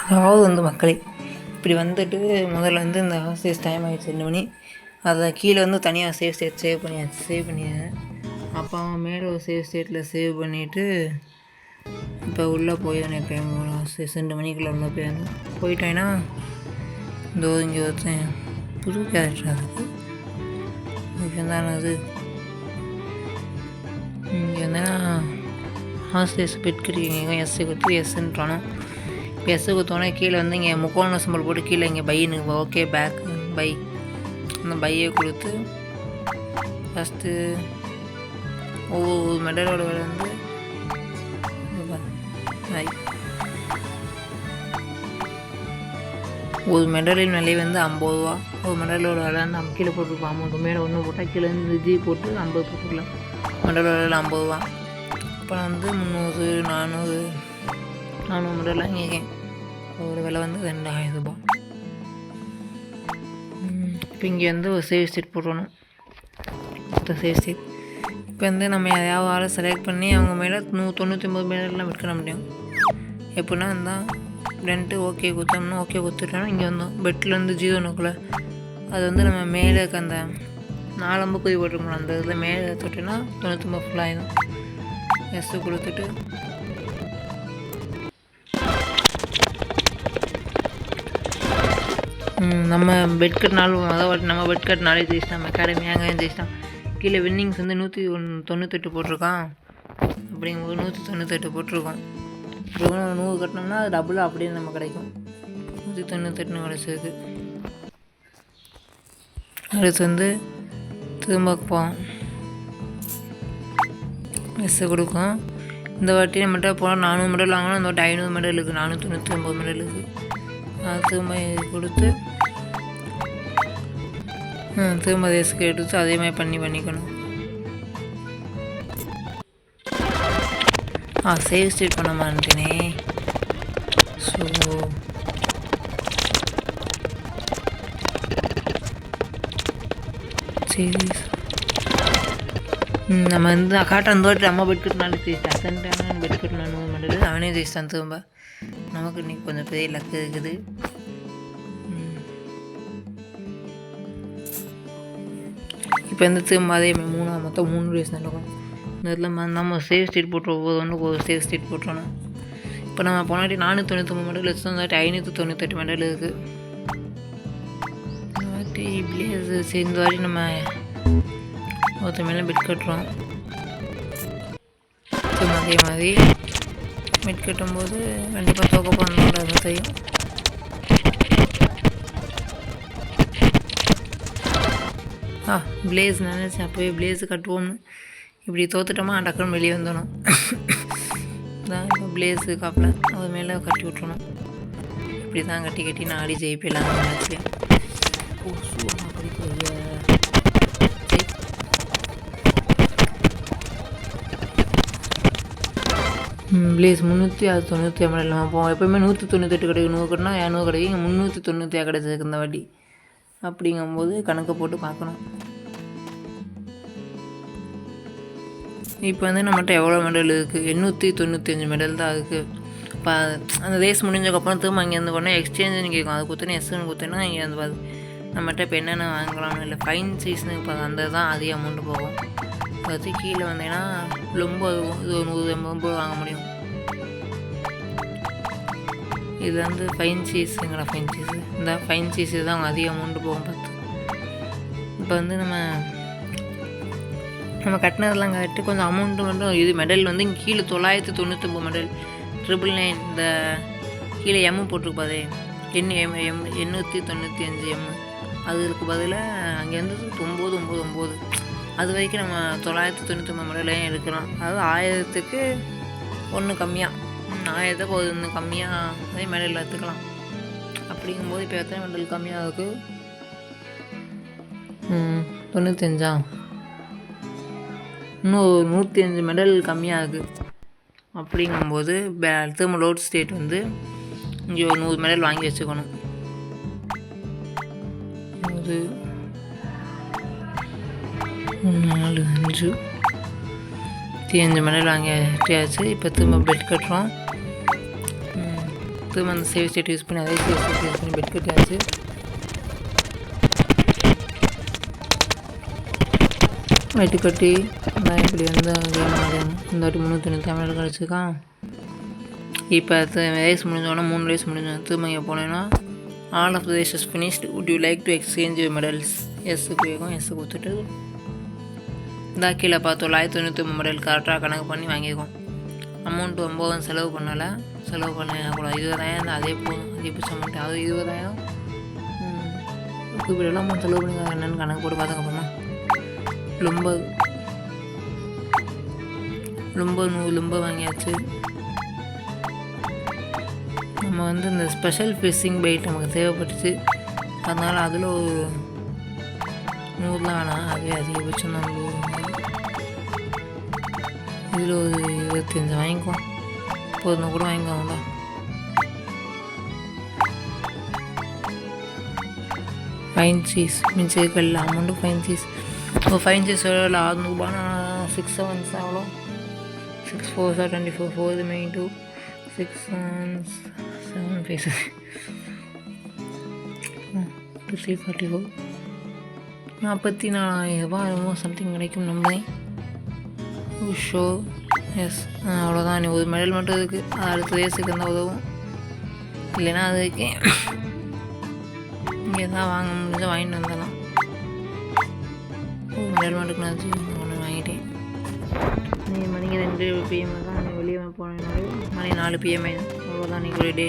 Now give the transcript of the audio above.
அதாவது வந்து மக்களே இப்படி வந்துட்டு முதல்ல வந்து இந்த ஹாஸ்டேஜ் டைம் ஆகிடுச்சு 2 மணி. அதை கீழே வந்து தனியாக சேவ் பண்ணிடுறேன். அப்போ மேலே ஒரு ஸ்டேட்டில் சேவ் பண்ணிவிட்டு இப்போ உள்ளே போயிடணும். எப்போ ஹாஸ்டேஜ் 2 மணிக்குள்ளே உள்ளே போயிட்டேன்னா இந்த இங்கே ஒருத்தன் புது கேரக்டர் அதுக்கு இங்கே தானே அது இங்கே வந்தேன்னா ஹாஸ்டேஜ் பெட் கிடைக்கிங்க எஸ்ஸு கொடுத்து எஸ்ன்றானோ. இப்போ எஸ்ஸு கொடுத்தோன்னே கீழே வந்து இங்கே முக்கோண சிம்பிள் போட்டு கீழே இங்கே பையனு ஓகே பேக் பை அந்த பையை கொடுத்து ஃபஸ்ட்டு ஒவ்வொரு மெடலோட விலை வந்து ஒரு மெடலின் விலை வந்து 50 ரூபா. ஒரு மெடலோட விலை வந்து நம்ம கீழே போட்டுருப்போம். அமௌண்ட்டு மேலே ஒன்று போட்டால் கீழே வந்து ஜி போட்டு 50 போட்டுக்கலாம். மெடலோட விலை 50 ரூபா. இப்போ நான் வந்து 300 400 மெடல்லாம் கேட்கேன். ஒரு விலை வந்து 2000 ரூபா. இப்போ இங்கே வந்து ஒரு சேவ் ஸ்டேட் போட்டணும். சேவ் ஸ்டேட் இப்போ வந்து நம்ம எதையாவது ஆளை செலக்ட் பண்ணி அவங்க மேலே 99 மெடல்லாம் விற்க முடியும். எப்படின்னா இருந்தால் ரெண்ட்டு ஓகே கொடுத்தோம்னா ஓகே கொடுத்துட்டோன்னா இங்கே வந்தோம் பெட்டில் வந்து 0 நோக்கில் அது வந்து நம்ம மேலே இருக்க அந்த 4 அம்பு குறி போட்டிருக்கணும். அந்த இதில் மேலே தொட்டோன்னா 99 ஃபுல்லாக ஆகிடும். எஸ்ஸு கொடுத்துட்டு நம்ம பெட் கட்டினாலும் அதாவது நம்ம பெட் கட்டினாலே ஜெயிச்சிட்டோம். அகாடமி அங்கேயும் ஜெயிச்சிட்டோம். கீழே வின்னிங்ஸ் வந்து 198 போட்டிருக்கான். அப்படிங்கும்போது 198 போட்டிருக்கோம். இப்போ 100 கட்டினோம்னா அது டபுளாக அப்படியே நம்ம கிடைக்கும். 198 கிடச்சிருக்கு. அடுத்து வந்து திரும்ப போவோம் எஸ்ஸை கொடுக்கும். இந்த வாட்டி நம்மகிட்ட போனால் 400 மெடல் வாங்கினா இந்த வாட்டி 500 மெடல் இருக்குது. 499 மெடல் இருக்குது. அது திரும்ப கொடுத்து திரும்ப எஸ்க்கு எடுத்து அதே மாதிரி பண்ணிக்கணும். சேவ் ஸ்டேட் பண்ண மாட்டேனே. ஸோ சரி நம்ம வந்து காட்ட அந்த வாட்டி நம்ம பெட் கட்டினாலும் ஜெயிச்சிட்டேன். அசன்ட்டான பெட் கட்டினாலும் மெடல் அவனே ஜெயிச்சிட்டான். திரும்ப நமக்கு இன்றைக்கி கொஞ்சம் பெரிய லக்கு இருக்குது. இப்போ வந்து திரும்ப அதே மொத்தம் 3 ரேஸ் நடக்கும். இந்த இடத்துல நம்ம சேவ் ஸ்டேட் போட்டுருவோம். ஒரு சேவ் ஸ்டேட் போட்டுருணும். இப்போ நம்ம போனாட்டி 499 மெடல் வச்சு தான் 598 மெடல் இருக்குது. இந்த வாட்டி பிளேஸ் சேர்ந்த வாட்டி நம்ம ஒருத்தர் மேலே பெட் கட்டுறோம். திரும்ப அதே மாதிரி பெட் கட்டும்போது கண்டிப்பாக தோக்க போகணுன்ற அது தெரியும். பிளேஸ் நினச்சேன் அப்போவே பிளேஸு கட்டுவோம்னு. இப்படி தோத்துட்டோமா டக்குன்னு வெளியே வந்துடணும். தான் இப்போ பிளேஸு காப்பில் அது மேலே கட்டி விட்றணும். இப்படி தான் கட்டி நான் ஆடி ஜெயிப்பேன் மேட்ச்லேயே. பிளேஸ் 390 மெடல் நம்ம போவோம். எப்போயுமே 198 கிடைக்கும். 100 கட்டினா 200 கிடைக்கும். இங்கே 390 கிடைச்சிருக்கு இந்த வாட்டி. அப்படிங்கும்போது கணக்கு போட்டு பார்க்கணும். இப்போ வந்து நம்மகிட்ட எவ்வளோ மெடல் இருக்குது? 895 மெடல் தான் இருக்குது. இப்போ அந்த ரேஸ் முடிஞ்சதுக்கப்புறம் திரும்ப அங்கேருந்து போனால் எக்ஸ்சேஞ்சுன்னு கேட்கும். அது கொடுத்தோன்னே எஸ்ன்னு கொடுத்தோன்னா இங்கே வந்து பார்த்து நம்மகிட்ட இப்போ என்னென்ன வாங்கலாம்னு இல்லை ஃபைன் சீஸ்னு இப்போ அந்த தான் அதிக அமௌண்ட்டு போகும். அதை கீழே வந்தேன்னா ரொம்ப இருக்கும். இது ஒரு 150 வாங்க முடியும். இது வந்து ஃபைன் சீஸுங்கிற ஃபைன் சீஸு. இந்த ஃபைன் சீஸு தான் அவங்க அதிக அமௌண்ட்டு போகும் பார்த்து. இப்போ வந்து நம்ம கட்டினதெல்லாம் கட்டி கொஞ்சம் அமௌண்ட்டு மட்டும் இது மெடல் வந்து இங்கே கீழே 999 மெடல் 999 இந்த கீழே எம்மு போட்டிருப்பாதே 895 எம்மு அதுக்கு பதிலாக அங்கே வந்து 999 அது வரைக்கும் நம்ம 999 மெடலையும் எடுக்கலாம். அதாவது 1000க்கு 1 கம்மியாக 1000க்கு 1 கம்மியாக அதே மெடல் எடுத்துக்கலாம். அப்படிங்கும்போது இப்போ எத்தனை மெடல் கம்மியாக இருக்குது? 95 இன்னும் 105 மெடல் கம்மியாக இருக்குது. அப்படிங்கும்போது திரும்ப லோட் ஸ்டேட் வந்து இங்கே ஒரு 100 மெடல் வாங்கி வச்சுக்கணும். 4 5 25 மெடல் வாங்கி வச்சியாச்சு. இப்போ திரும்ப பெட் கட்டுறோம். திரும்ப அந்த சேவ் ஸ்டேட் யூஸ் பண்ணி அதே சேவ் ஸ்டேட் யூஸ் பண்ணி பெட் கட்டியாச்சு. வெட்டு கட்டி நான் இப்படி வந்து கேம் ஆடணும். இந்த வாட்டி 390 எமரல்டு கிடச்சிருக்கான். இப்போ ரேஸ் முடிஞ்சோன்னா 3 ரேஸ் முடிஞ்சோம். திரும்ப இங்கே போனேன்னா all of the race is finished. Would you like to exchange medals? எஸ்ஸுக்கு கேட்கும். எஸ்ஸு கொடுத்துட்டு இந்த கீழே பார்த்து 993 மெடல் கரெக்டாக கணக்கு பண்ணி வாங்கியிருக்கோம். அமௌண்ட் ரொம்ப செலவு பண்ணலை. செலவு பண்ண கூட 20,000 அதே போதும். அதிகபட்ச அமௌண்ட் அது 20,000. இப்படியெல்லாம் அமௌண்ட் செலவு பண்ணி என்னென்னு கணக்கு போட்டு பார்த்ததுக்கப்புறமா ரொம்ப 100 வாங்கியாச்சு. நம்ம வந்து இந்த ஸ்பெஷல் ஃபிஷிங் பைட் நமக்கு தேவைப்பட்டுச்சு. அதனால் அதில் ஒரு 100 வேணாம், அதுவே அதிகபட்சம் தான். இதில் ஒரு 25 வாங்கிக்குவோம். போதும் கூட வாங்கிக்குவாங்களா. ஃபைன் சீஸ் மிச்சம் இல்லை அமௌண்ட்டு. ஃபைன் சீஸ் ஃபைன் சீஸ் எவ்வளோ 600 ரூபானா 6 7 எவ்வளோ 6 4 24 4 இது மெயின் 2 6 7 5 2 3 44 44,000 ரூபா சம்திங் கிடைக்கும் நம்புறேன். ஷோ எஸ் அவ்வளோதான். நீ ஒரு மெடல் மட்டும் இருக்குது. அது அடுத்த ரேஸுக்கு இருந்தால் உதவும். இல்லைன்னா அதுக்கு இங்கே தான் வாங்க முடிஞ்சால் வாங்கிட்டு வந்துடலாம். ஒரு மெடல் மட்டும் நான் ஒன்று வாங்கிட்டேன். மணிக்கு 2 PM தான். நீ வெளியே போனேன்னாலும் மணி 4 PM அவ்வளோதான். நீங்கள் ஒரு டே